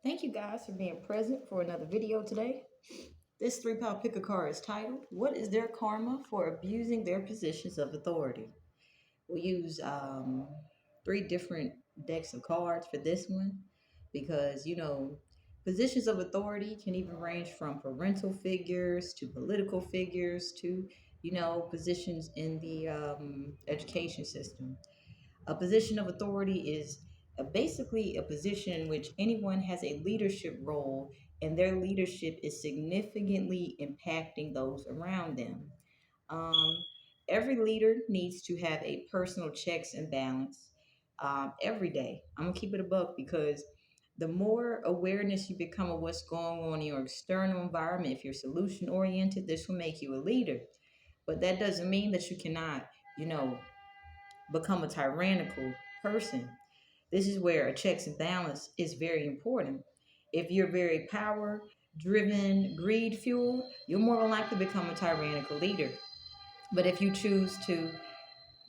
Thank you guys for being present for another video today. This 3 pound pick a card is titled, What is their karma for abusing their positions of authority? We'll use three different decks of cards for this one because, positions of authority can even range from parental figures to political figures to, positions in the education system. A position of authority is basically a position in which anyone has a leadership role and their leadership is significantly impacting those around them. Um, every leader needs to have a personal checks and balance every day. I'm going to keep it a buck because the more awareness you become of what's going on in your external environment, if you're solution oriented, this will make you a leader. But that doesn't mean that you cannot, you know, become a tyrannical person. This is where a checks and balance is very important. If you're very power driven, greed fueled, you're more than likely to become a tyrannical leader. But if you choose to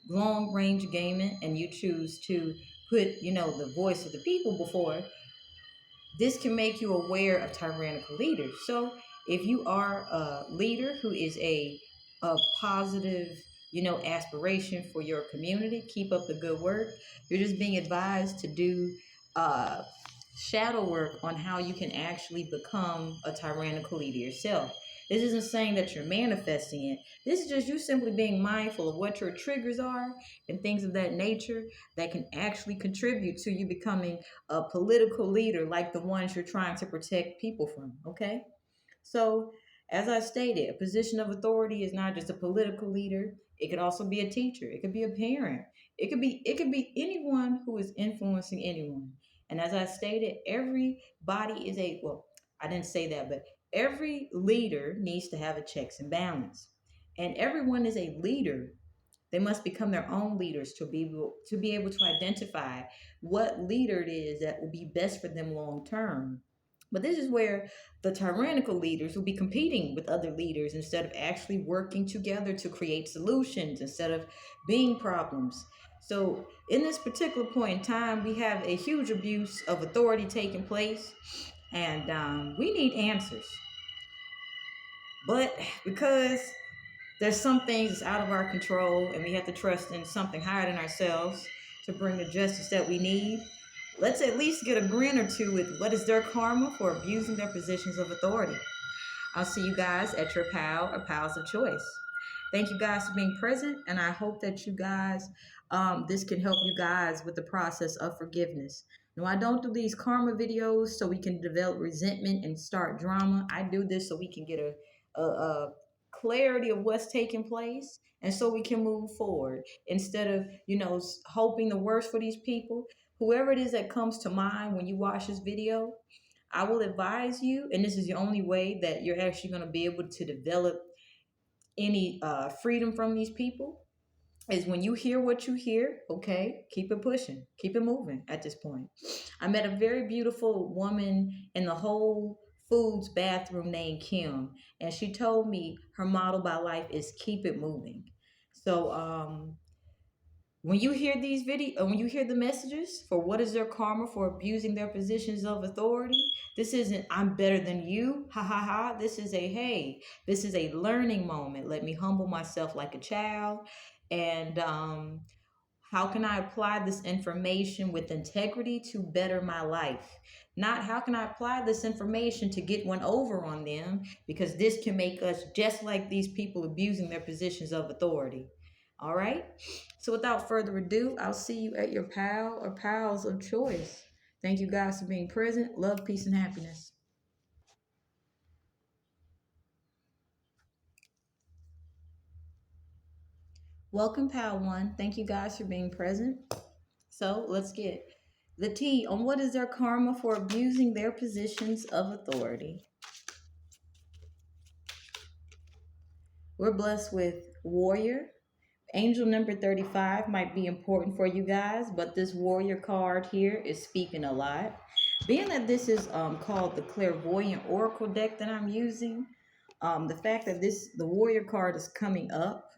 long range game it and you choose to put, the voice of the people before, this can make you aware of tyrannical leaders. So if you are a leader who is a positive, aspiration for your community, keep up the good work. You're just being advised to do uh, shadow work on how you can actually become a tyrannical leader yourself. This isn't saying that you're manifesting it. This is just you simply being mindful of what your triggers are and things of that nature that can actually contribute to you becoming a political leader like the ones you're trying to protect people from. Okay? So, as I stated, a position of authority is not just a political leader. It could also be a teacher. It could be a parent. It could be anyone who is influencing anyone. And as I stated, everybody is a well, I didn't say that, but every leader needs to have a checks and balance. And everyone is a leader. They must become their own leaders to be able to identify what leader it is that will be best for them long term. But this is where the tyrannical leaders will be competing with other leaders instead of actually working together to create solutions instead of being problems. So, in this particular point in time, we have a huge abuse of authority taking place, and we need answers. But because there's some things that's out of our control, and we have to trust in something higher than ourselves to bring the justice that we need. Let's at least get a grin or two with what is their karma for abusing their positions of authority. I'll see you guys at your pal or pals of choice. Thank you guys for being present, and I hope that you guys, this can help you guys with the process of forgiveness. No, I don't do these karma videos so we can develop resentment and start drama. I do this so we can get a clarity of what's taking place, and so we can move forward instead of hoping the worst for these people. Whoever it is that comes to mind when you watch this video, I will advise you, and this is the only way that you're actually going to be able to develop any freedom from these people, is when you hear what you hear, okay, keep it pushing, keep it moving at this point. I met a very beautiful woman in the Whole Foods bathroom named Kim, and she told me her motto by life is keep it moving. So, when you hear these when you hear the messages for what is their karma for abusing their positions of authority, this isn't I'm better than you, ha ha ha. This is a hey, this is a learning moment. Let me humble myself like a child, and how can I apply this information with integrity to better my life? Not how can I apply this information to get one over on them, because this can make us just like these people abusing their positions of authority. All right. So without further ado, I'll see you at your pal or pals of choice. Thank you guys for being present. Love, peace, and happiness. Welcome, pal one. Thank you guys for being present. So let's get the tea on what is their karma for abusing their positions of authority. We're blessed with warrior. Angel number 35 might be important for you guys, but this warrior card here is speaking a lot. Being that this is called the clairvoyant oracle deck that I'm using, the fact that the warrior card is coming up,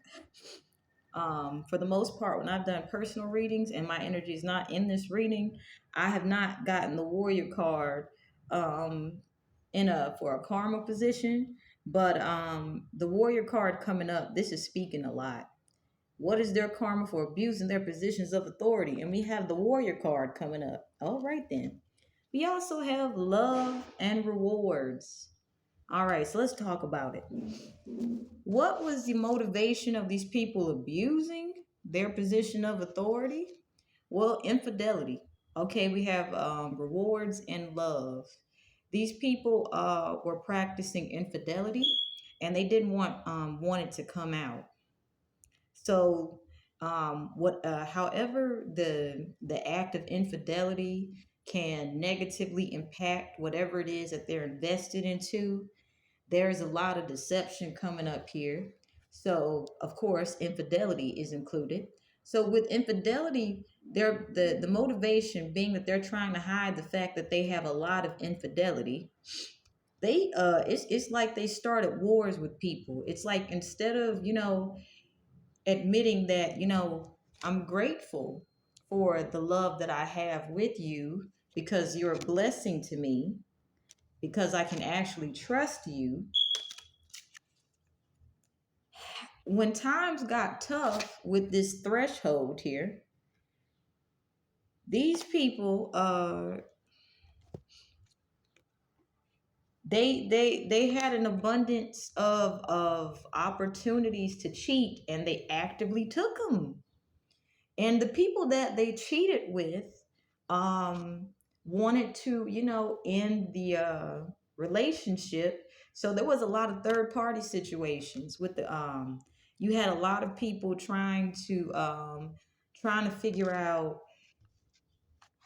for the most part, when I've done personal readings and my energy is not in this reading, I have not gotten the warrior card um, in a for a karma position, but the warrior card coming up, this is speaking a lot. What is their karma for abusing their positions of authority? And we have the warrior card coming up. All right, then. We also have love and rewards. All right, so let's talk about it. What was the motivation of these people abusing their position of authority? Well, infidelity. Okay, we have rewards and love. These people were practicing infidelity, and they didn't want it to come out. So, however, the act of infidelity can negatively impact whatever it is that they're invested into. There's a lot of deception coming up here. So, of course, infidelity is included. So, with infidelity, the motivation being that they're trying to hide the fact that they have a lot of infidelity. It's like they started wars with people. It's like instead of admitting that, I'm grateful for the love that I have with you because you're a blessing to me, because I can actually trust you. When times got tough with this threshold here, these people they had an abundance of opportunities to cheat, and they actively took them. And the people that they cheated with um wanted to end the relationship. So there was a lot of third party situations with the you had a lot of people trying to figure out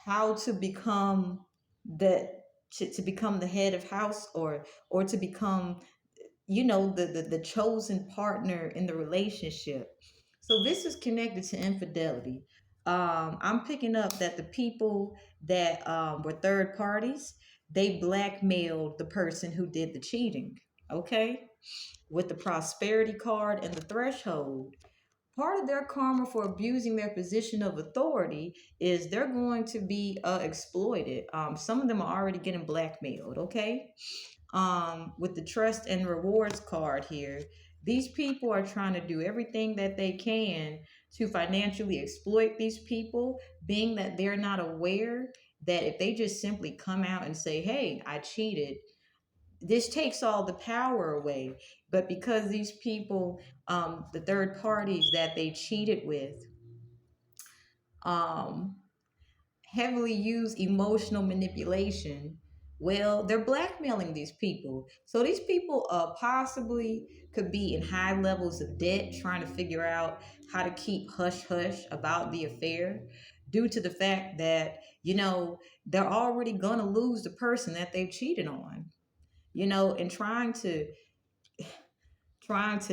how to become the to become the head of house, or to become the chosen partner in the relationship. So this is connected to infidelity. I'm picking up that the people that were third parties, they blackmailed the person who did the cheating. Okay, with the prosperity card and the threshold, part of their karma for abusing their position of authority is they're going to be exploited. Some of them are already getting blackmailed. Okay, with the trust and rewards card here, these people are trying to do everything that they can to financially exploit these people, being that they're not aware that if they just simply come out and say, hey, I cheated, this takes all the power away. But because these people, the third parties that they cheated with, um, heavily use emotional manipulation, well, they're blackmailing these people. So these people possibly could be in high levels of debt, trying to figure out how to keep hush hush about the affair, due to the fact that, they're already going to lose the person that they've cheated on, and trying to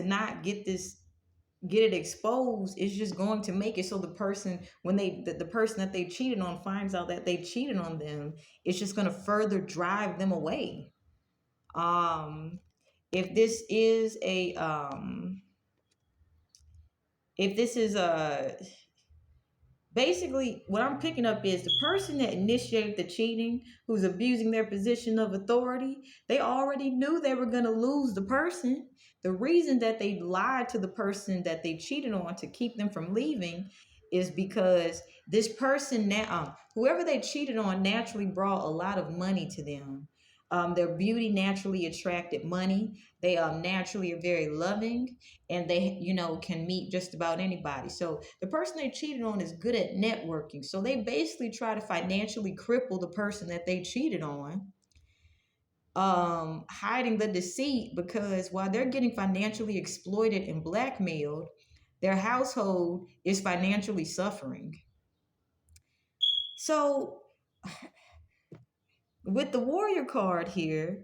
not get it exposed is just going to make it so the person, when the person that they cheated on finds out that they cheated on them, it's just going to further drive them away. um if this is a if this is a basically, what I'm picking up is the person that initiated the cheating, who's abusing their position of authority, they already knew they were going to lose the person. The reason that they lied to the person that they cheated on to keep them from leaving is because this person, now whoever they cheated on, naturally brought a lot of money to them. Their beauty naturally attracted money. They naturally are very loving, and they can meet just about anybody. So the person they cheated on is good at networking, so they basically try to financially cripple the person that they cheated on, hiding the deceit, because while they're getting financially exploited and blackmailed, their household is financially suffering. So with the warrior card here,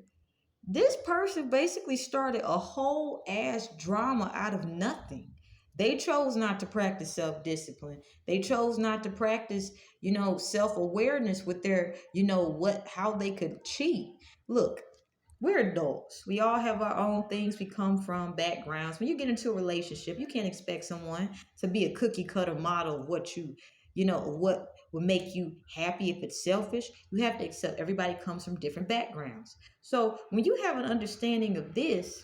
this person basically started a whole ass drama out of nothing. They chose not to practice self discipline. They chose not to practice, self awareness with their, how they could cheat. Look, we're adults. We all have our own things. We come from backgrounds. When you get into a relationship, you can't expect someone to be a cookie cutter model of what would make you happy if it's selfish. You have to accept everybody comes from different backgrounds. So when you have an understanding of this,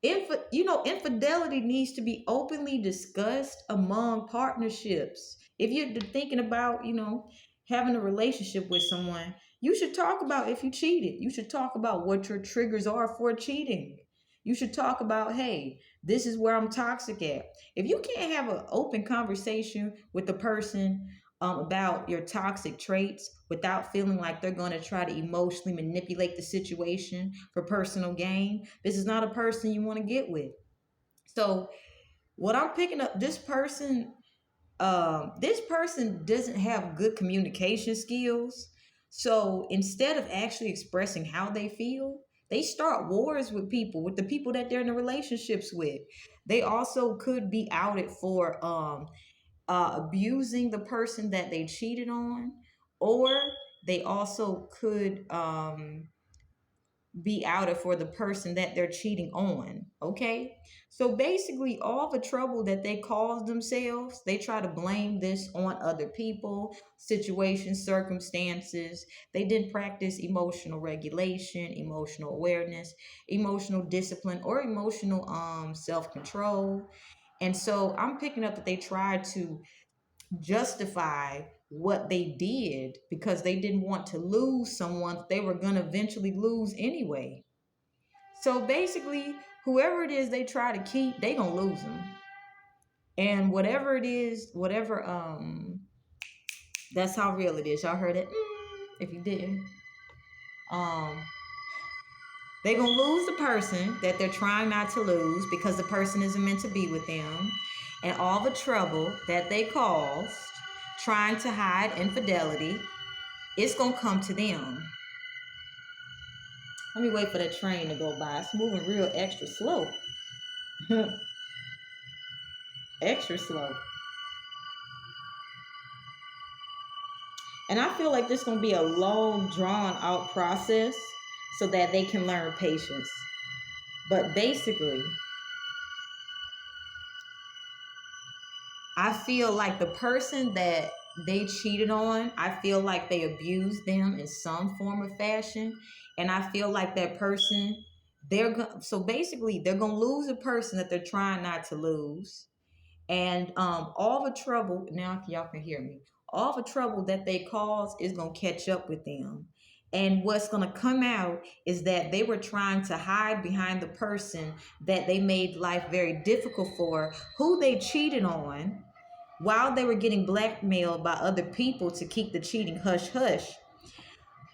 infidelity needs to be openly discussed among partnerships. If you're thinking about, having a relationship with someone, you should talk about if you cheated. You should talk about what your triggers are for cheating. You should talk about, hey, this is where I'm toxic at. If you can't have an open conversation with the person about your toxic traits without feeling like they're going to try to emotionally manipulate the situation for personal gain, this is not a person you want to get with. So, what I'm picking up, this person doesn't have good communication skills. So instead of actually expressing how they feel, they start wars with the people that they're in the relationships with. They also could be outed for abusing the person that they cheated on, or they also could be outed for the person that they're cheating on. Okay. So basically, all the trouble that they caused themselves, they try to blame this on other people, situations, circumstances. They didn't practice emotional regulation, emotional awareness, emotional discipline, or emotional self-control. And so I'm picking up that they tried to justify what they did because they didn't want to lose someone they were going to eventually lose anyway. So basically, whoever it is they try to keep, they going to lose them. And whatever it is, that's how real it is. Y'all heard it? If you didn't, um, they going to lose the person that they're trying not to lose because the person isn't meant to be with them. And all the trouble that they caused trying to hide infidelity, it's going to come to them. Let me wait for that train to go by. It's moving real extra slow. Extra slow. And I feel like this is going to be a long, drawn out process so that they can learn patience. But basically, I feel like the person that they cheated on, I feel like they abused them in some form or fashion. And I feel like that person, so basically they're going to lose a person that they're trying not to lose. And all the trouble, now y'all can hear me, all the trouble that they cause is going to catch up with them. And what's going to come out is that they were trying to hide behind the person that they made life very difficult for, who they cheated on, while they were getting blackmailed by other people to keep the cheating hush hush.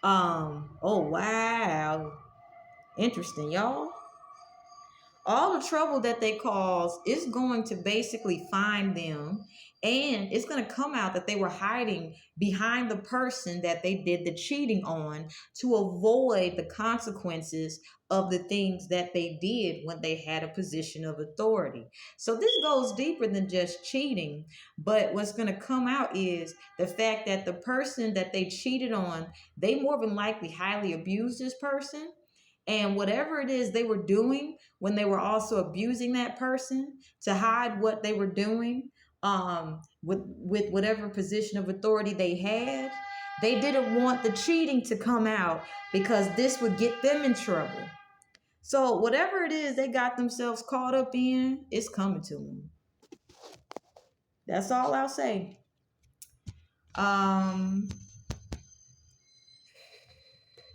Oh wow. Interesting, y'all. All the trouble that they cause is going to basically find them, and it's going to come out that they were hiding behind the person that they did the cheating on to avoid the consequences of the things that they did when they had a position of authority. So this goes deeper than just cheating, but what's going to come out is the fact that the person that they cheated on, they more than likely highly abused this person, and whatever it is they were doing when they were also abusing that person to hide what they were doing, with whatever position of authority they had, they didn't want the cheating to come out because this would get them in trouble. So whatever it is they got themselves caught up in, it's coming to them. That's all I'll say.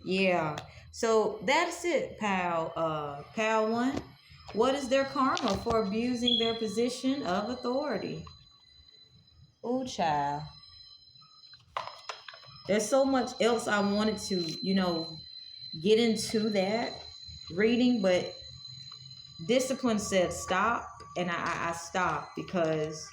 Yeah. So that's it, pal one. What is their karma for abusing their position of authority? Oh, child. There's so much else I wanted to, get into that reading, but discipline said stop, and I stopped because,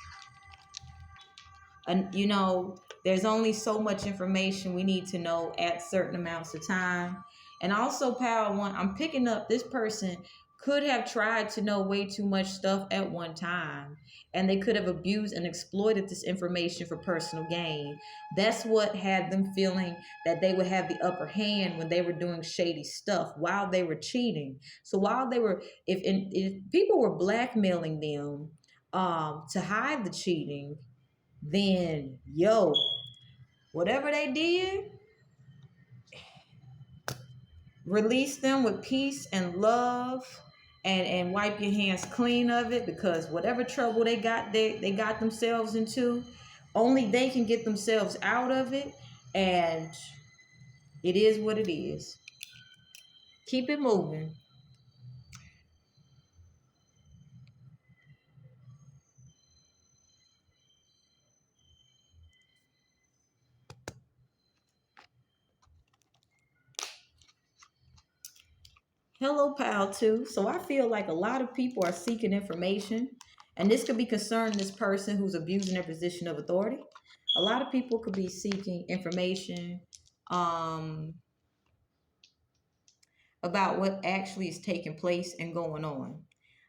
there's only so much information we need to know at certain amounts of time. And also, Power One, I'm picking up this person could have tried to know way too much stuff at one time, and they could have abused and exploited this information for personal gain. That's what had them feeling that they would have the upper hand when they were doing shady stuff while they were cheating. So while they were, if people were blackmailing them, to hide the cheating, then yo, whatever they did, release them with peace and love, and wipe your hands clean of it, because whatever trouble they got themselves into, only they can get themselves out of it. And it is what it is. Keep it moving. Hello, pal, too. So I feel like a lot of people are seeking information, and this could be concerning this person who's abusing their position of authority. A lot of people could be seeking information um, about what actually is taking place and going on.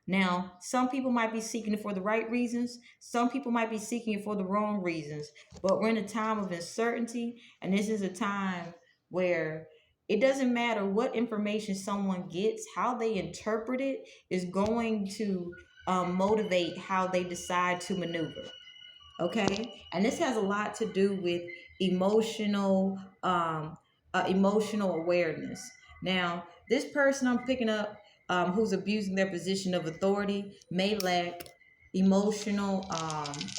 Now, some people might be seeking it for the right reasons. Some people might be seeking it for the wrong reasons. But we're in a time of uncertainty, and this is a time where it doesn't matter what information someone gets, how they interpret it is going to motivate how they decide to maneuver. Okay, and this has a lot to do with emotional awareness. Now, this person I'm picking up, who's abusing their position of authority, may lack emotional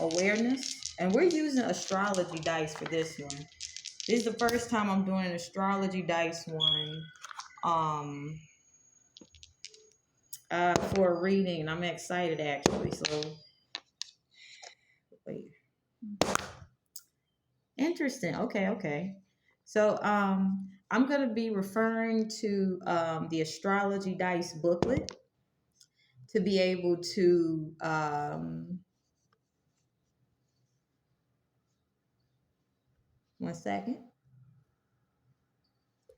awareness, and we're using astrology dice for this one. This is the first time I'm doing an astrology dice one for a reading, and I'm excited actually. So wait. Interesting. Okay, okay. So I'm going to be referring to the astrology dice booklet to be able to one second,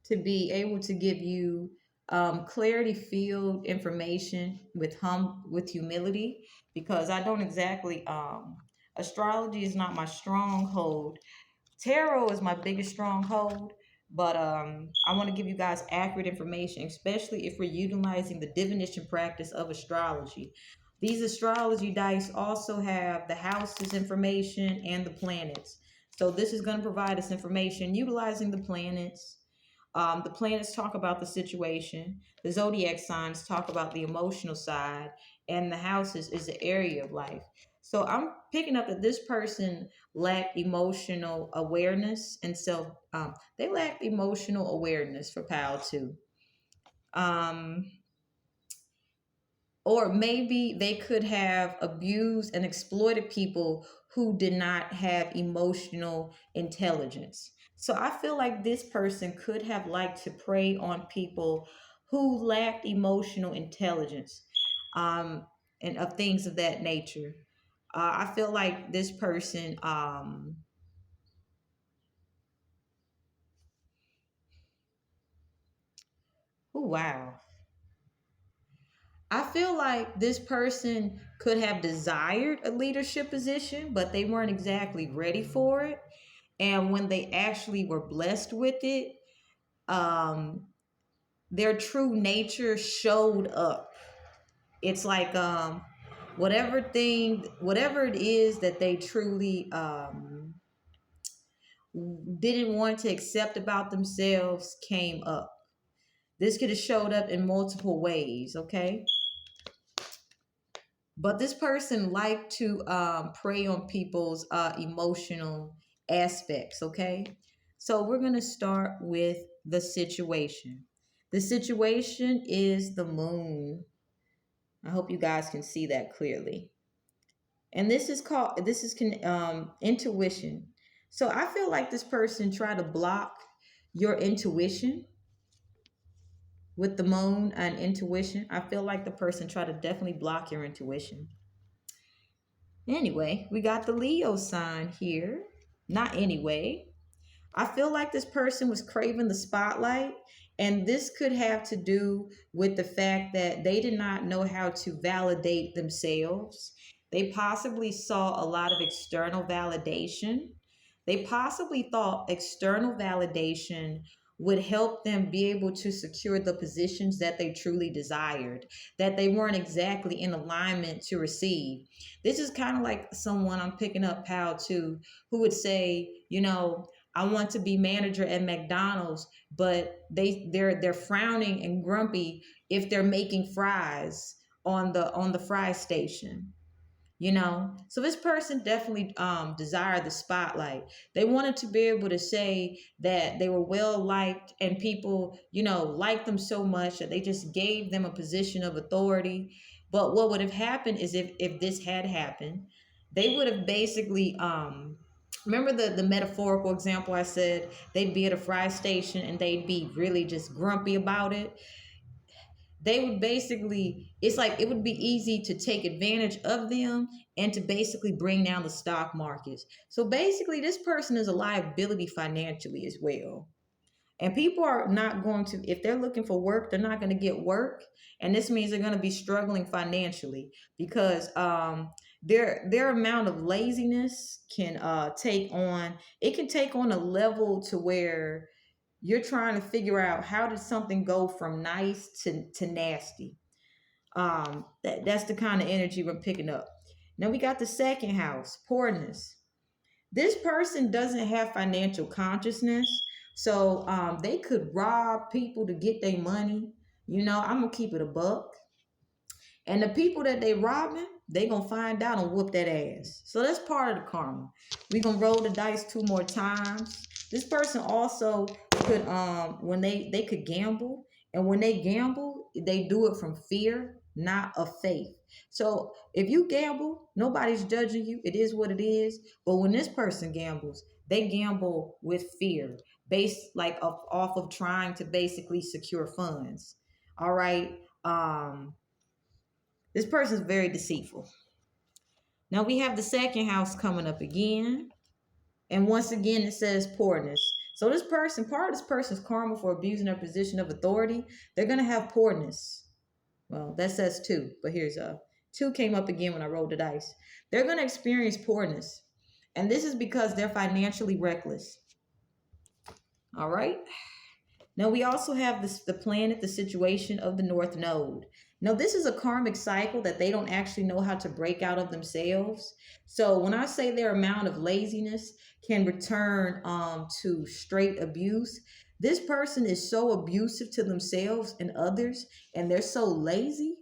to be able to give you clarity filled information with humility, because I don't exactly astrology is not my stronghold. Tarot is my biggest stronghold, but I want to give you guys accurate information, especially if we're utilizing the divination practice of astrology. These astrology dice also have the houses information and the planets. So this is going to provide us information utilizing the planets. The planets talk about the situation. The zodiac signs talk about the emotional side, and the houses is the area of life. So I'm picking up that this person lacked emotional awareness and self. They lacked emotional awareness for Pal too. Um, or maybe they could have abused and exploited people who did not have emotional intelligence. So I feel like this person could have liked to prey on people who lacked emotional intelligence, um, and of things of that nature. I feel like this person, oh wow, I feel like this person could have desired a leadership position, but they weren't exactly ready for it. And when they actually were blessed with it, um, their true nature showed up. It's like whatever it is that they truly didn't want to accept about themselves came up. This could have showed up in multiple ways, okay? But this person liked to prey on people's emotional aspects, okay? So we're going to start with the situation. The situation is the moon. I hope you guys can see that clearly. And this is intuition. So I feel like this person tried to block your intuition with the moon and intuition. I feel like the person tried to definitely block your intuition. Anyway, we got the Leo sign here. Not anyway. I feel like this person was craving the spotlight, and this could have to do with the fact that they did not know how to validate themselves. They possibly saw a lot of external validation. They possibly thought external validation would help them be able to secure the positions that they truly desired, that they weren't exactly in alignment to receive. This is kind of like someone I'm picking up, pal, too, who would say, I want to be manager at McDonald's, but they're frowning and grumpy if they're making fries on the fry station. So this person definitely desired the spotlight. They wanted to be able to say that they were well liked, and people liked them so much that they just gave them a position of authority. But what would have happened is, if this had happened, they would have basically remember the metaphorical example I said, they'd be at a fry station and they'd be really just grumpy about it. They would basically, it's like it would be easy to take advantage of them and to basically bring down the stock markets. So basically, this person is a liability financially as well. And people are not going to, if they're looking for work, they're not going to get work. And this means they're going to be struggling financially, because their amount of laziness can take on a level to where you're trying to figure out, how did something go from nice to nasty. That's the kind of energy we're picking up. Now we got the second house, poorness. This person doesn't have financial consciousness, so they could rob people to get their money. I'm gonna keep it a buck. And the people that they robbing, they gonna find out and whoop that ass. So that's part of the karma. We gonna roll the dice 2 more times. This person also could when they could gamble, and when they gamble, they do it from fear, not of faith. So if you gamble, nobody's judging you. It is what it is. But when this person gambles, they gamble with fear, based like off of trying to basically secure funds. All right. This person is very deceitful. Now we have the second house coming up again. And once again, it says poorness. So this person, part of this person's karma for abusing their position of authority, they're going to have poorness. Well, that says 2, but here's 2 came up again when I rolled the dice. They're going to experience poorness. And this is because they're financially reckless. All right. Now we also have the planet, the situation of the North Node. Now this is a karmic cycle that they don't actually know how to break out of themselves. So when I say their amount of laziness can return to straight abuse, this person is so abusive to themselves and others, and they're so lazy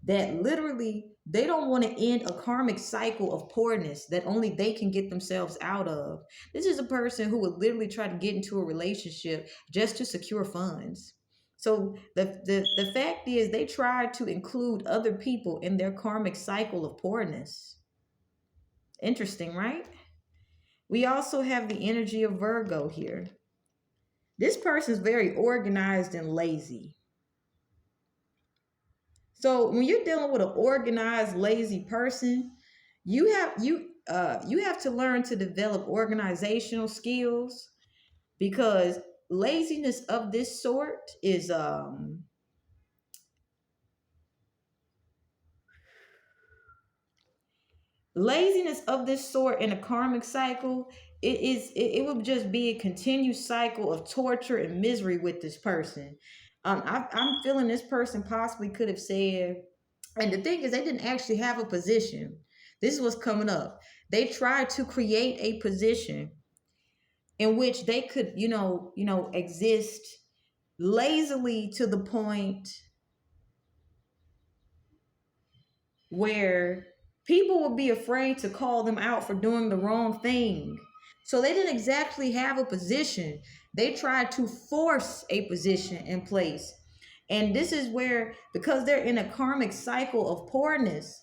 that literally they don't want to end a karmic cycle of poorness that only they can get themselves out of. This is a person who would literally try to get into a relationship just to secure funds. So the fact is, they try to include other people in their karmic cycle of poorness. Interesting, right? We also have the energy of Virgo here. This person is very organized and lazy. So when you're dealing with an organized, lazy person, you have to learn to develop organizational skills, because laziness of this sort is laziness of this sort in a karmic cycle. It would just be a continued cycle of torture and misery with this person. I'm feeling this person possibly could have said, and the thing is, they didn't actually have a position. This is what's coming up. They tried to create a position in which they could, exist lazily to the point where people would be afraid to call them out for doing the wrong thing. So they didn't exactly have a position. They tried to force a position in place. And this is where, because they're in a karmic cycle of poorness,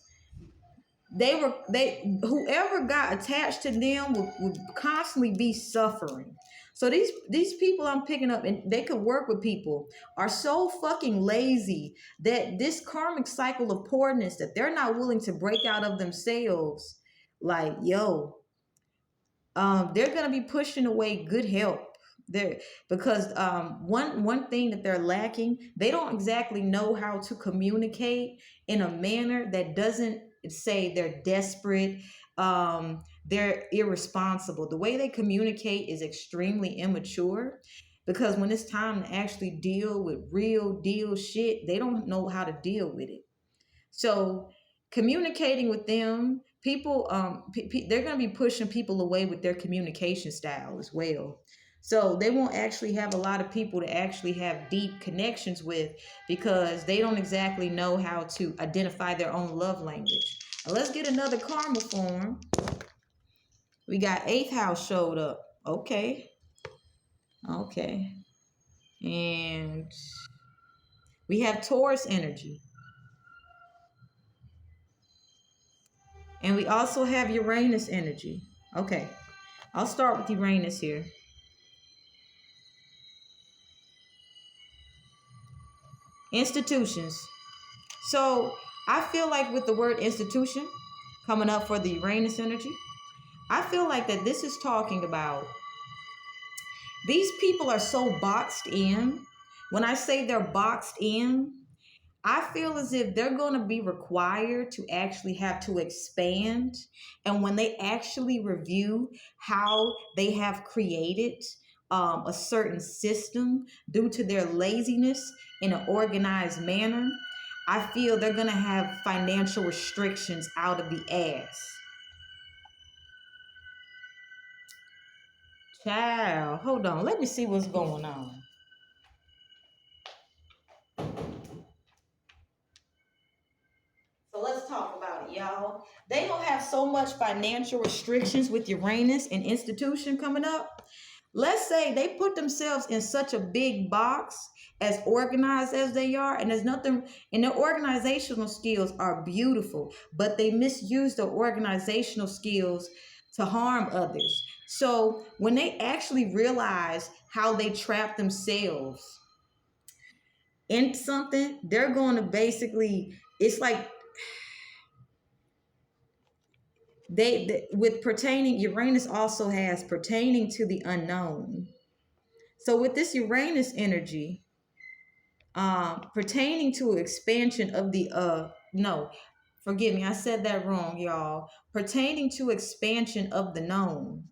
whoever got attached to them would constantly be suffering. So these people I'm picking up, and they could work with people, are so fucking lazy that this karmic cycle of poorness that they're not willing to break out of themselves, like, they're gonna be pushing away good help there, because one thing that they're lacking, they don't exactly know how to communicate in a manner that doesn't say they're desperate, they're irresponsible. The way they communicate is extremely immature. Because when it's time to actually deal with real deal shit, they don't know how to deal with it. So communicating with them, people, they're going to be pushing people away with their communication style as well. So they won't actually have a lot of people to actually have deep connections with because they don't exactly know how to identify their own love language. Now let's get another karma form. We got eighth house showed up. Okay. Okay. And we have Taurus energy. And we also have Uranus energy. Okay. I'll start with Uranus here. Institutions. So I feel like with the word institution coming up for the Uranus energy, I feel like that this is talking about these people are so boxed in. When I say they're boxed in, I feel as if they're going to be required to actually have to expand. And when they actually review how they have created a certain system due to their laziness in an organized manner, I feel they're going to have financial restrictions out of the ass. Child, hold on. Let me see what's going on. So let's talk about it, y'all. They don't have so much financial restrictions with Uranus and institution coming up. Let's say they put themselves in such a big box as organized as they are, and there's nothing, and their organizational skills are beautiful, but they misuse their organizational skills to harm others. So when they actually realize how they trap themselves in something, they're going to basically, it's like they with pertaining, Uranus also has pertaining to the unknown. So with this Uranus energy, pertaining to expansion of the no, forgive me, I said that wrong, y'all. Pertaining to expansion of the known.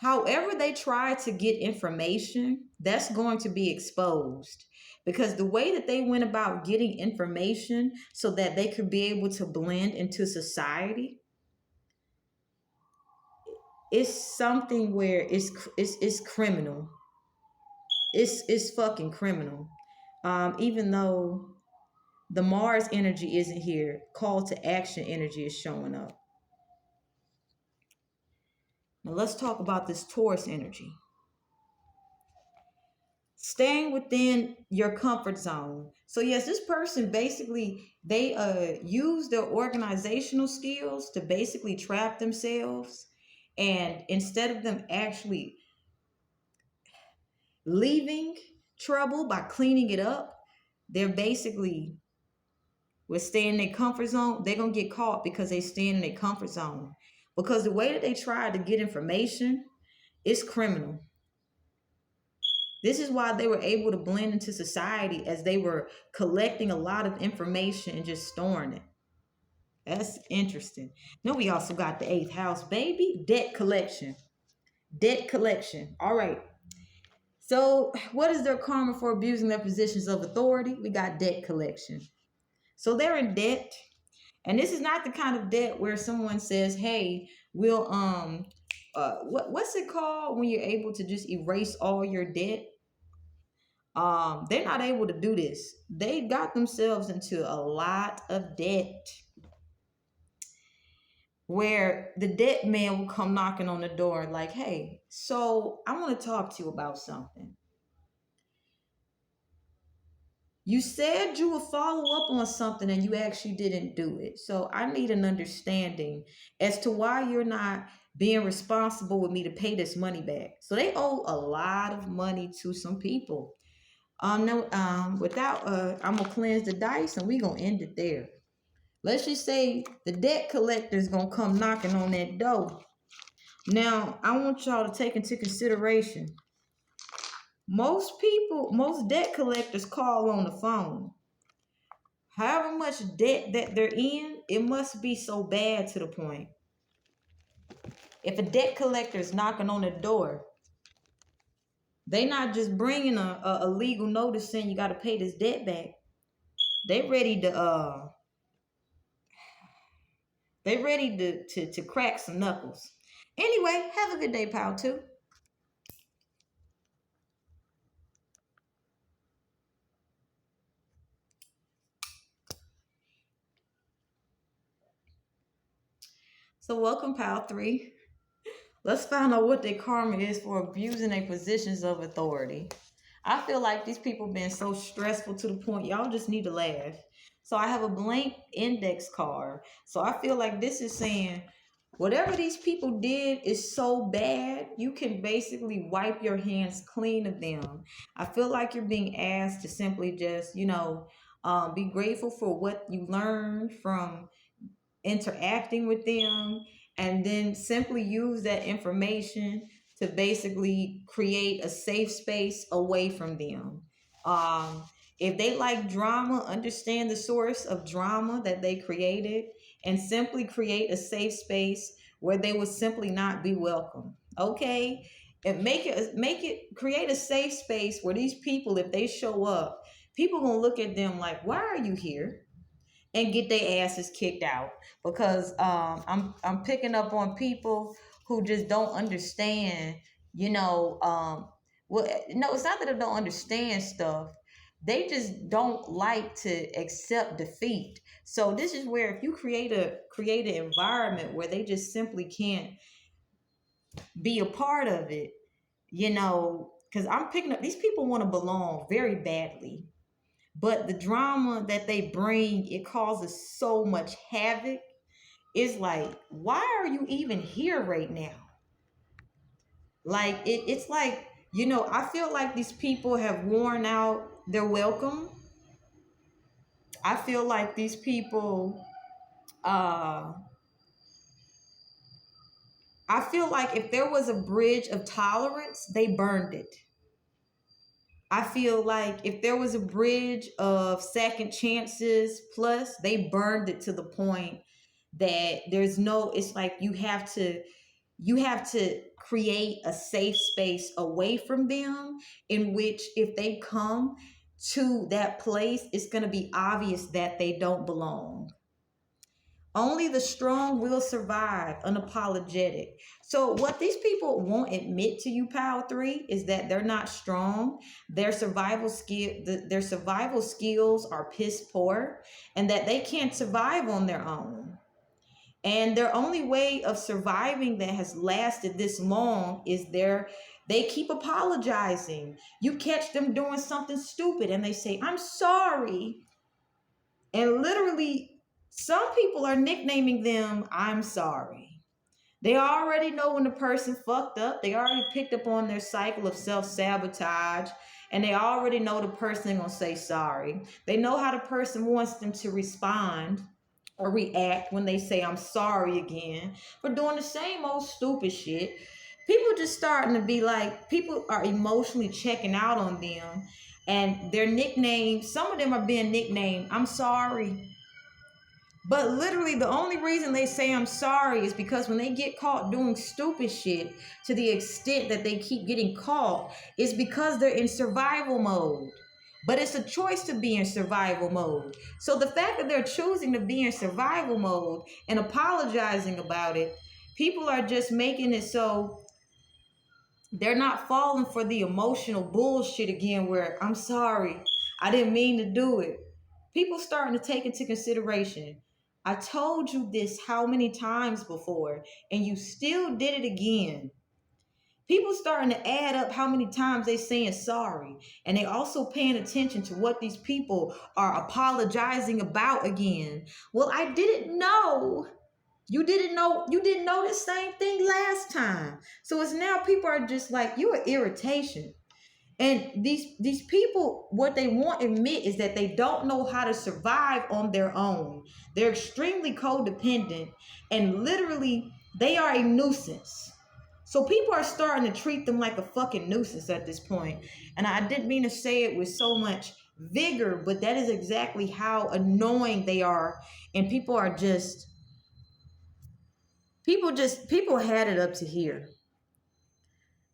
However they try to get information, that's going to be exposed. Because the way that they went about getting information so that they could be able to blend into society, it's something where it's criminal. It's fucking criminal. Even though the Mars energy isn't here, call to action energy is showing up. Now let's talk about this Taurus energy. Staying within your comfort zone. So yes, this person basically, they use their organizational skills to basically trap themselves, and instead of them actually leaving trouble by cleaning it up, they're basically with staying in their comfort zone. They're gonna get caught because they stay in their comfort zone. Because the way that they try to get information is criminal. This is why they were able to blend into society, as they were collecting a lot of information and just storing it. That's interesting. Now we also got the eighth house, baby. Debt collection. Debt collection. All right. So what is their karma for abusing their positions of authority? We got debt collection. So they're in debt. And this is not the kind of debt where someone says, hey, we'll what's it called when you're able to just erase all your debt? They're not able to do this. They got themselves into a lot of debt where the debt man will come knocking on the door like, hey, so I want to talk to you about something. You said you would follow up on something and you actually didn't do it. So I need an understanding as to why you're not being responsible with me to pay this money back. So they owe a lot of money to some people. No, without I'm gonna cleanse the dice and we gonna end it there. Let's just say the debt collector is gonna come knocking on that door. Now I want y'all to take into consideration. Most people, most debt collectors call on the phone. However much debt that they're in, it must be so bad to the point. If a debt collector is knocking on the door, They not just bringing a legal notice saying you got to pay this debt back. They ready to to crack some knuckles. Anyway, have a good day, pal. Too. So welcome, pal 3. Let's find out what their karma is for abusing their positions of authority. I feel like these people been so stressful to the point y'all just need to laugh. So I have a blank index card. So I feel like this is saying whatever these people did is so bad, you can basically wipe your hands clean of them. I feel like you're being asked to simply just, be grateful for what you learned from interacting with them, and then simply use that information to basically create a safe space away from them. Um, if they like drama, understand the source of drama that they created and simply create a safe space where they would simply not be welcome. Okay? And create a safe space where these people, if they show up, people gonna look at them like, why are you here? And get their asses kicked out, because I'm picking up on people who just don't understand. Well, no, it's not that they don't understand stuff. They just don't like to accept defeat. So this is where if you create an environment where they just simply can't be a part of it, because I'm picking up these people want to belong very badly, but the drama that they bring, it causes so much havoc. It's like, why are you even here right now? Like it's like, I feel like these people have worn out their welcome. I feel like these people I feel like if there was a bridge of tolerance, they burned it. I feel like if there was a bridge of second chances plus, they burned it to the point that it's like you have to create a safe space away from them, in which if they come to that place, it's going to be obvious that they don't belong. Only the strong will survive unapologetic. So what these people won't admit to you, Power 3, is that they're not strong. Their survival skills are piss poor, and that they can't survive on their own. And their only way of surviving that has lasted this long is they keep apologizing. You catch them doing something stupid and they say, "I'm sorry." And literally, some people are nicknaming them "I'm sorry." They already know when the person fucked up. They already picked up on their cycle of self-sabotage. And they already know the person ain't gonna say sorry. They know how the person wants them to respond or react when they say "I'm sorry" again for doing the same old stupid shit. People just starting to be like, people are emotionally checking out on them. And their nicknames, some of them are being nicknamed "I'm sorry." But literally, the only reason they say "I'm sorry" is because when they get caught doing stupid shit, to the extent that they keep getting caught, is because they're in survival mode. But it's a choice to be in survival mode. So the fact that they're choosing to be in survival mode and apologizing about it, people are just making it so they're not falling for the emotional bullshit again where "I'm sorry, I didn't mean to do it." People starting to take into consideration, I told you this how many times before and you still did it again. People starting to add up how many times they saying sorry, and they also paying attention to what these people are apologizing about again. Well, I didn't know. You didn't know the same thing last time. So it's now people are just like, you're an irritation. And these people, what they won't admit is that they don't know how to survive on their own. They're extremely codependent, and literally they are a nuisance. So people are starting to treat them like a fucking nuisance at this point. And I didn't mean to say it with so much vigor, but that is exactly how annoying they are. And people had it up to here.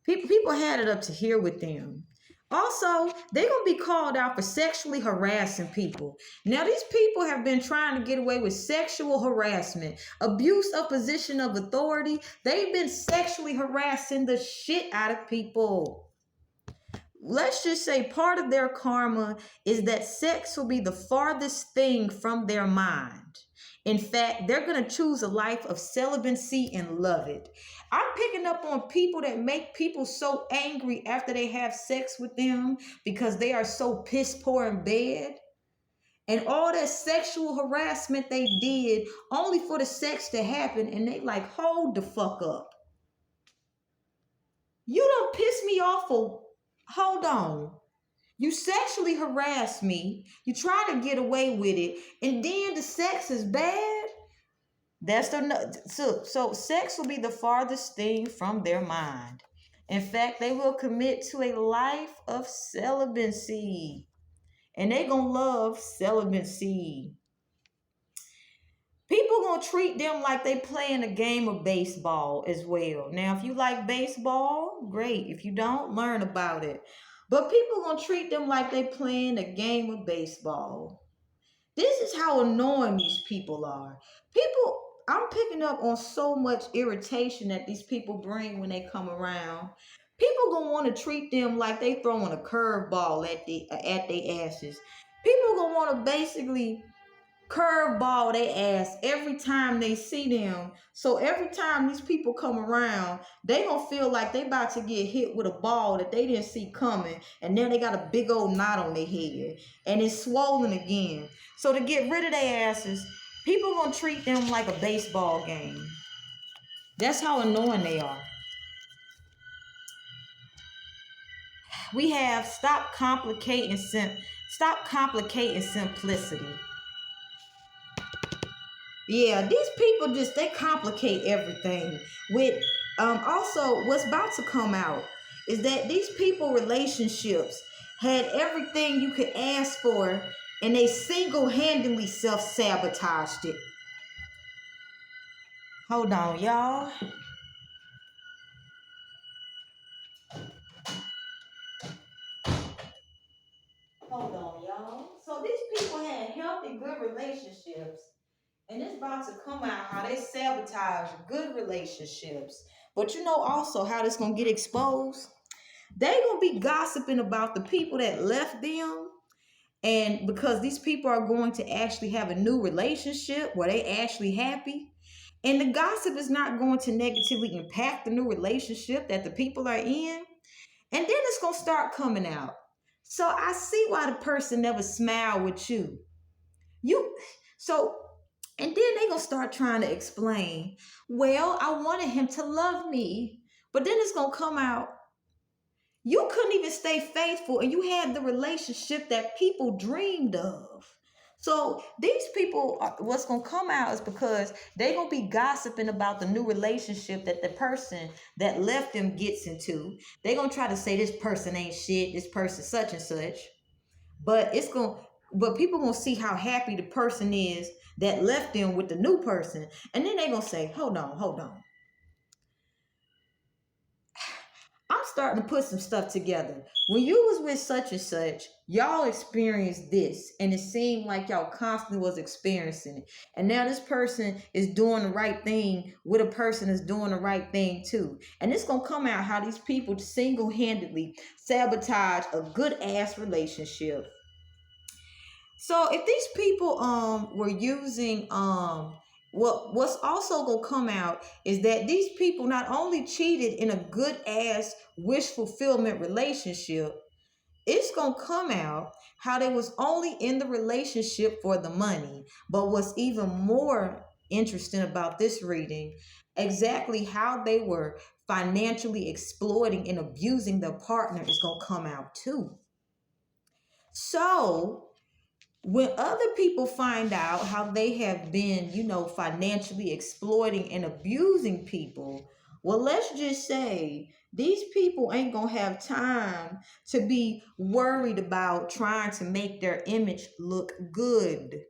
People had it up to here with them. Also, they're gonna be called out for sexually harassing people. Now, these people have been trying to get away with sexual harassment, abuse of position of authority. They've been sexually harassing the shit out of people. Let's just say part of their karma is that sex will be the farthest thing from their mind. In fact, they're going to choose a life of celibacy and love it. I'm picking up on people that make people so angry after they have sex with them because they are so piss poor in bed. And all that sexual harassment they did only for the sex to happen. And they like, hold the fuck up. You don't piss me off for, hold on. You sexually harass me. You try to get away with it, and then the sex is bad. That's the so sex will be the farthest thing from their mind. In fact, they will commit to a life of celibacy, and they gonna love celibacy. People gonna treat them like they playing a game of baseball as well. Now, if you like baseball, great. If you don't, learn about it. But people gonna treat them like they playing a game of baseball. This is how annoying these people are. People, I'm picking up on so much irritation that these people bring when they come around. People gonna want to treat them like they throwing a curveball at their asses. People gonna want to basically curveball they ass every time they see them. So every time these people come around, they gonna feel like they about to get hit with a ball that they didn't see coming, and then they got a big old knot on their head and it's swollen again. So to get rid of their asses, people gonna treat them like a baseball game. That's how annoying they are. We have stop complicating simplicity. Yeah, these people just they complicate everything. With also what's about to come out is that these people relationships had everything you could ask for, and they single-handedly self-sabotaged it. Hold on, y'all. Hold on, y'all. So these people had healthy, good relationships, and it's about to come out how they sabotage good relationships. But you know also how this gonna get exposed? They gonna be gossiping about the people that left them, and because these people are going to actually have a new relationship where they actually happy, and the gossip is not going to negatively impact the new relationship that the people are in, and then it's gonna start coming out. So I see why the person never smiled with you. You so and then they gonna start trying to explain, well, I wanted him to love me, but then it's gonna come out you couldn't even stay faithful, and you had the relationship that people dreamed of. So these people, what's going to come out is because they're going to be gossiping about the new relationship that the person that left them gets into. They're going to try to say this person ain't shit, this person such and such. But people going to see how happy the person is that left them with the new person. And then they're going to say, hold on. I'm starting to put some stuff together. When you was with such and such, y'all experienced this, and it seemed like y'all constantly was experiencing it. And now this person is doing the right thing with a person that's doing the right thing too. And it's gonna come out how these people single-handedly sabotage a good ass relationship. So if these people were using what's also gonna come out is that these people not only cheated in a good ass wish fulfillment relationship, it's gonna come out how they was only in the relationship for the money. But what's even more interesting about this reading, exactly how they were financially exploiting and abusing their partner is gonna come out too. So when other people find out how they have been, financially exploiting and abusing people, well, let's just say these people ain't gonna have time to be worried about trying to make their image look good.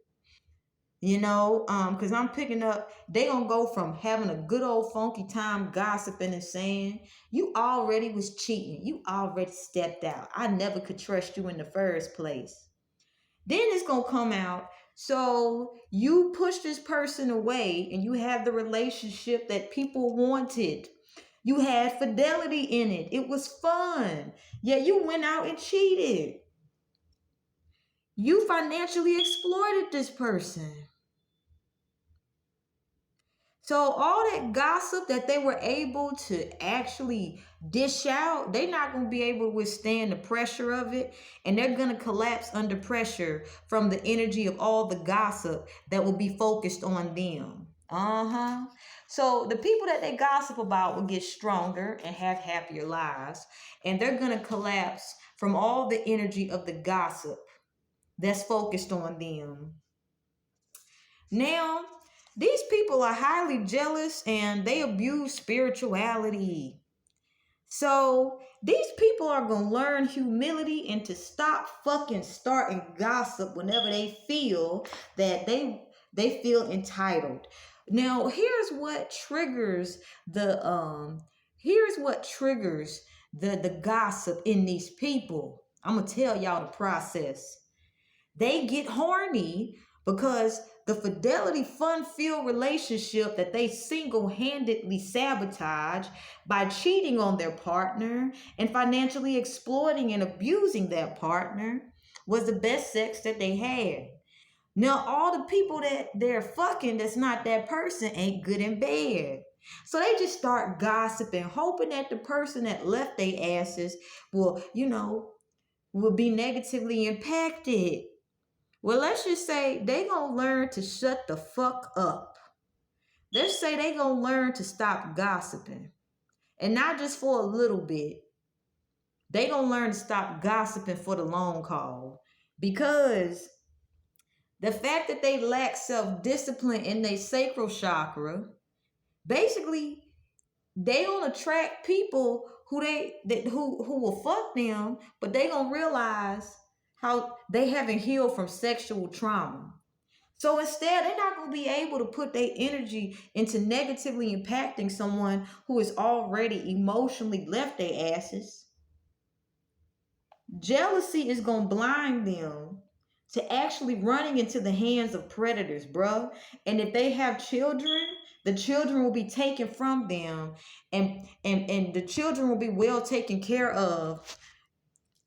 Because I'm picking up, they gonna go from having a good old funky time gossiping and saying, you already was cheating, you already stepped out, I never could trust you in the first place. Then it's gonna come out, so you push this person away and you have the relationship that people wanted. You had fidelity in it. It was fun. Yeah, you went out and cheated. You financially exploited this person. So all that gossip that they were able to actually dish out, they're not going to be able to withstand the pressure of it. And they're going to collapse under pressure from the energy of all the gossip that will be focused on them. So the people that they gossip about will get stronger and have happier lives. And they're going to collapse from all the energy of the gossip that's focused on them. Now, these people are highly jealous and they abuse spirituality. So these people are going to learn humility and to stop fucking starting gossip whenever they feel that they feel entitled. Now, here's what triggers the gossip in these people. I'm going to tell y'all the process. They get horny because the fidelity, fun-filled relationship that they single-handedly sabotage by cheating on their partner and financially exploiting and abusing that partner was the best sex that they had. Now, all the people that they're fucking that's not that person ain't good in bed. So they just start gossiping, hoping that the person that left their asses will be negatively impacted. Well, let's just say they gonna learn to shut the fuck up. Let's say they gonna learn to stop gossiping. And not just for a little bit. They gonna learn to stop gossiping for the long haul. Because the fact that they lack self-discipline in their sacral chakra, basically, they don't attract people who will fuck them, but they gonna realize how they haven't healed from sexual trauma. So instead, they're not going to be able to put their energy into negatively impacting someone who has already emotionally left their asses. Jealousy is going to blind them to actually running into the hands of predators, bro. And if they have children, the children will be taken from them, and the children will be well taken care of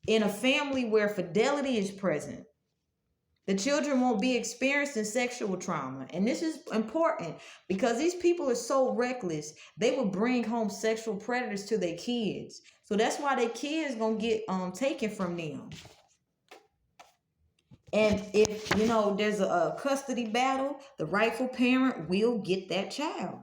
in a family where fidelity is present. The children won't be experiencing sexual trauma. And this is important because these people are so reckless. They will bring home sexual predators to their kids. So that's why their kids going to get taken from them. And if, there's a custody battle, the rightful parent will get that child.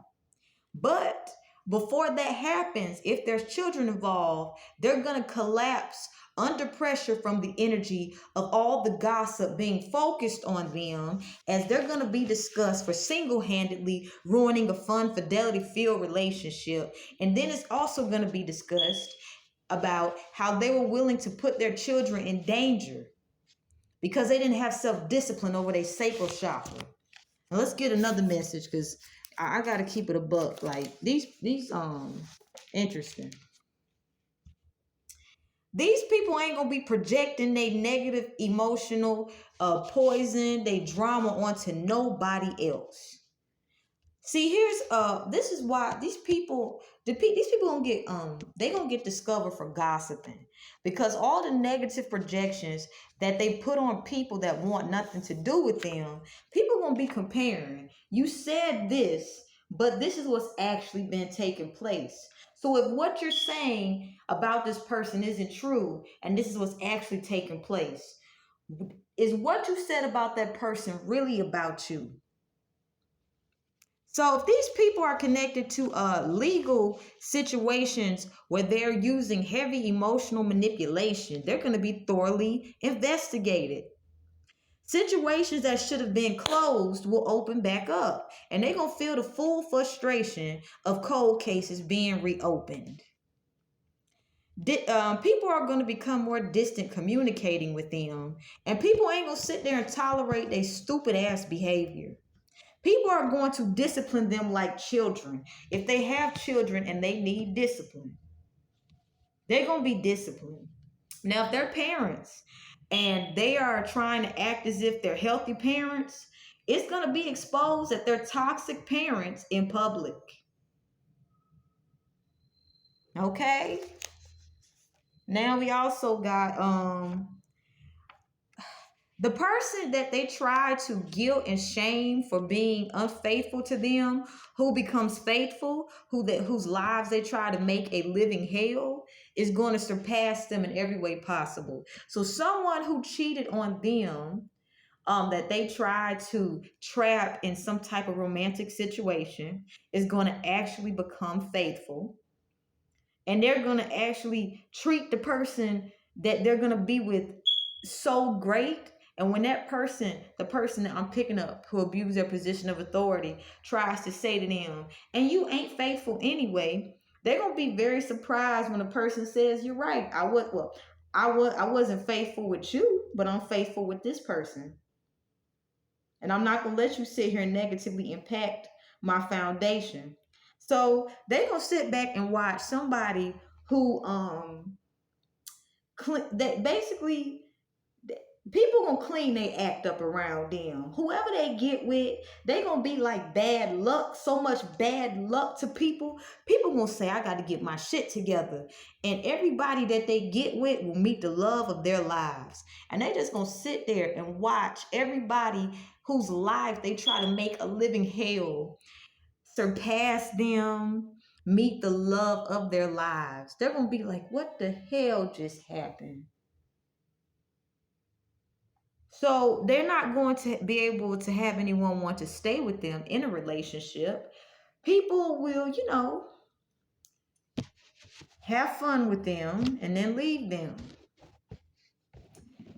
But before that happens, if there's children involved, they're going to collapse under pressure from the energy of all the gossip being focused on them, as they're going to be discussed for single-handedly ruining a fun, fidelity-filled relationship. And then it's also going to be discussed about how they were willing to put their children in danger because they didn't have self-discipline over their sacral chakra. Now let's get another message, because I gotta keep it a buck. Like these interesting. These people ain't gonna be projecting their negative emotional poison, they drama onto nobody else. See, this is why these people gonna get gonna get discovered for gossiping, because all the negative projections that they put on people that want nothing to do with them, people gonna be comparing. You said this, but this is what's actually been taking place. So if what you're saying about this person isn't true, and this is what's actually taking place, is what you said about that person really about you? So if these people are connected to legal situations where they're using heavy emotional manipulation, they're going to be thoroughly investigated. Situations that should have been closed will open back up, and they're going to feel the full frustration of cold cases being reopened. People are going to become more distant communicating with them, and people ain't going to sit there and tolerate their stupid ass behavior. People are going to discipline them like children. If they have children and they need discipline, they're going to be disciplined. Now, if they're parents and they are trying to act as if they're healthy parents, it's going to be exposed that they're toxic parents in public. Okay? Now we also got the person that they try to guilt and shame for being unfaithful to them, who becomes faithful, whose lives they try to make a living hell, is going to surpass them in every way possible. So someone who cheated on them, that they try to trap in some type of romantic situation, is going to actually become faithful. And they're going to actually treat the person that they're going to be with so great. And when that person, the person that I'm picking up who abused their position of authority, tries to say to them, and you ain't faithful anyway, they're going to be very surprised when the person says, you're right. I wasn't faithful with you, but I'm faithful with this person. And I'm not going to let you sit here and negatively impact my foundation. So they're going to sit back and watch somebody who that basically, people gonna clean they act up around them. Whoever they get with, they gonna be like bad luck, so much bad luck to people. People gonna say, I gotta get my shit together. And everybody that they get with will meet the love of their lives. And they just gonna sit there and watch everybody whose life they try to make a living hell surpass them, meet the love of their lives. They're gonna be like, what the hell just happened? So they're not going to be able to have anyone want to stay with them in a relationship. People will, have fun with them and then leave them.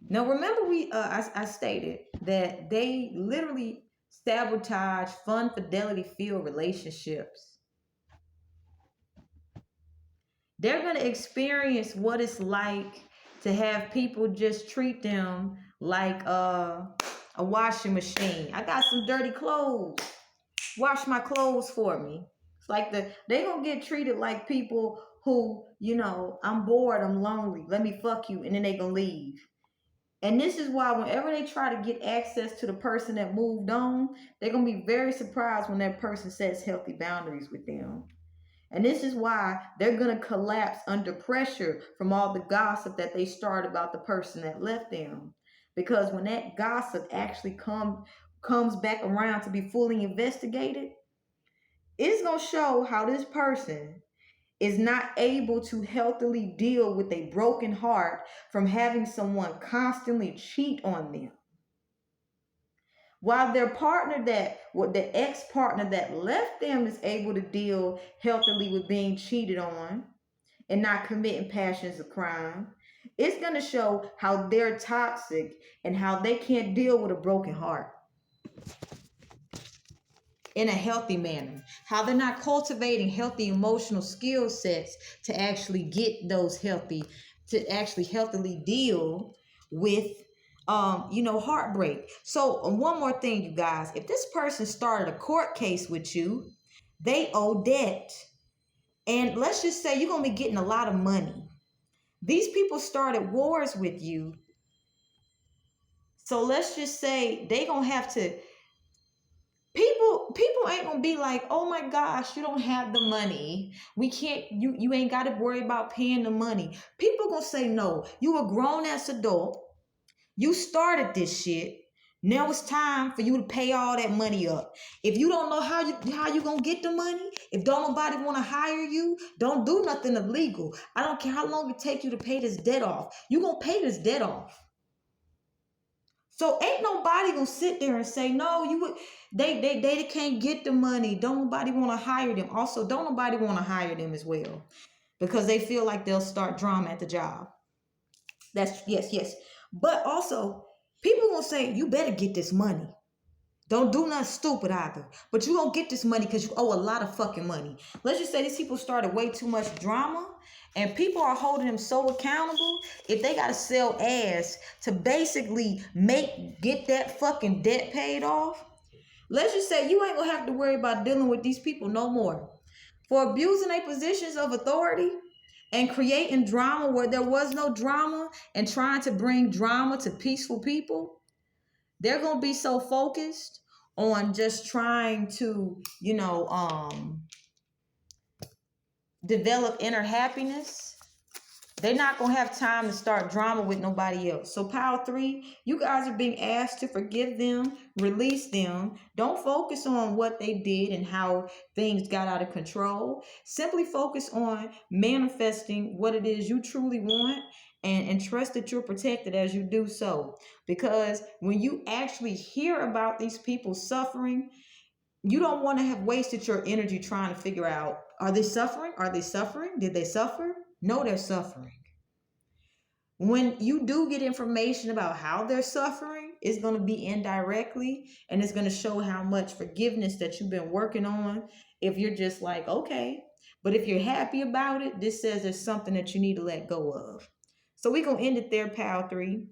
Now, remember, I stated that they literally sabotage fun, fidelity-filled relationships. They're going to experience what it's like to have people just treat them like a washing machine. I got some dirty clothes. Wash my clothes for me. It's like they gonna get treated like people who, I'm bored, I'm lonely, let me fuck you, and then they gonna leave. And this is why whenever they try to get access to the person that moved on, they're gonna be very surprised when that person sets healthy boundaries with them. And this is why they're going to collapse under pressure from all the gossip that they start about the person that left them. Because when that gossip actually comes back around to be fully investigated, it's going to show how this person is not able to healthily deal with a broken heart from having someone constantly cheat on them. While their partner the ex-partner that left them is able to deal healthily with being cheated on and not committing passions of crime, it's going to show how they're toxic and how they can't deal with a broken heart in a healthy manner. How they're not cultivating healthy emotional skill sets to actually get those to actually healthily deal with heartbreak. So one more thing, you guys, if this person started a court case with you, they owe debt. And let's just say you're going to be getting a lot of money. These people started wars with you. So let's just say they going to have to, people ain't going to be like, oh my gosh, you don't have the money. We can't, you ain't got to worry about paying the money. People going to say, no, you a grown ass adult. You started this shit. Now it's time for you to pay all that money up. If you don't know how you gonna get the money, if don't nobody want to hire you, don't do nothing illegal. I don't care how long it take you to pay this debt off. You gonna pay this debt off. So ain't nobody gonna sit there and say, no, they can't get the money. Don't nobody want to hire them. Also, don't nobody want to hire them as well, because they feel like they'll start drama at the job. That's yes. But also, people gonna say, you better get this money. Don't do nothing stupid either. But you gonna get this money because you owe a lot of fucking money. Let's just say these people started way too much drama, and people are holding them so accountable. If they gotta sell ass to basically get that fucking debt paid off, Let's just say you ain't gonna have to worry about dealing with these people no more. For abusing their positions of authority and creating drama where there was no drama and trying to bring drama to peaceful people, they're gonna be so focused on just trying to, develop inner happiness. They're not going to have time to start drama with nobody else. So, pile three, you guys are being asked to forgive them, release them. Don't focus on what they did and how things got out of control. Simply focus on manifesting what it is you truly want, and trust that you're protected as you do so. Because when you actually hear about these people suffering, you don't want to have wasted your energy trying to figure out, are they suffering? Are they suffering? Did they suffer? No, they're suffering. When you do get information about how they're suffering, it's going to be indirectly, and it's going to show how much forgiveness that you've been working on. If you're just like, okay, but if you're happy about it, this says there's something that you need to let go of. So we're going to end it there, pal three,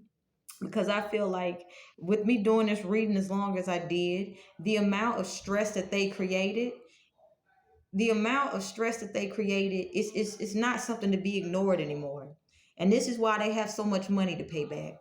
because I feel like with me doing this reading as long as I did, the amount of stress that they created, is not something to be ignored anymore. And this is why they have so much money to pay back.